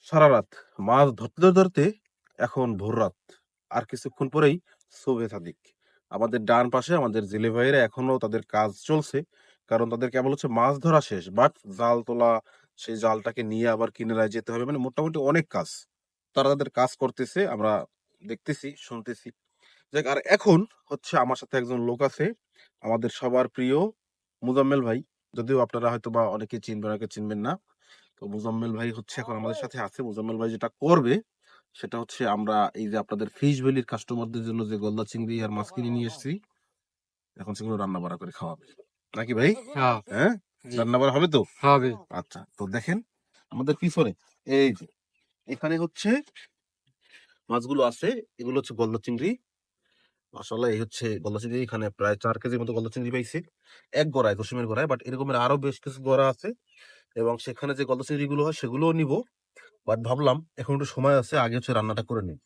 সারা রাত মাছ ধরতে ধরতে এখন ভোর রাত। আর কিছুক্ষণ পরেই শুভে সাদিক। আমাদের ডান পাশে আমাদের জেলে ভাইয়েরা এখনো তাদের কাজ চলছে। কারণ তাদের কেবল হচ্ছে মাছ ধরা শেষ। বাট জাল তোলা, সেই জালটাকে নিয়ে আবার কিনারায় যেতে হবে। মানে মোটামুটি অনেক কাজ। তারা তাদের কাজ করতেছে। আমরা দেখতেছি, শুনতেছি। যাক আর এখন হচ্ছে আমার সাথে একজন লোক আছে। আমাদের সবার প্রিয় মুজাম্মেল ভাই। যদিও আপনারা হয়তোবা অনেকে চিনবেন, অনেকে চিনবেন না। তো মুজাম্মেল ভাই হচ্ছে এখন আমাদের সাথে আছে। মুজাম্মেল ভাই যেটা করবে সেটা হচ্ছে আমরা এই যে আপনাদের ফিশ ভ্যালির কাস্টমারদের জন্য যে গলদা চিংড়ি আর মাছ কিনে নিয়ে এসেছি, এখন সেগুলো রান্না বাড়া করে খাওয়াবে। নাকি ভাই? হ্যাঁ, হ্যাঁ? জি, রান্না বাড়া হবে তো? হবে। আচ্ছা, তো দেখেন আমাদের পিছনে এই যে এখানে হচ্ছে মাছগুলো আছে। এগুলো হচ্ছে গলদা চিংড়ি। মাশাআল্লাহ এই হচ্ছে গলদা চিংড়ি। এখানে প্রায় ৪ কেজির মতো গলদা চিংড়ি পাইছি। এক গড়ায়, কুসুমের গড়ায়। বাট এরকমের আরো বেশ কিছু গড়া আছে এবং সেখানে যে গলদা চিংড়িগুলো হয় সেগুলোও নিবো। বাট ভাবলাম এখন একটু সময় আছে, আগে হচ্ছে রান্নাটা করে নিই।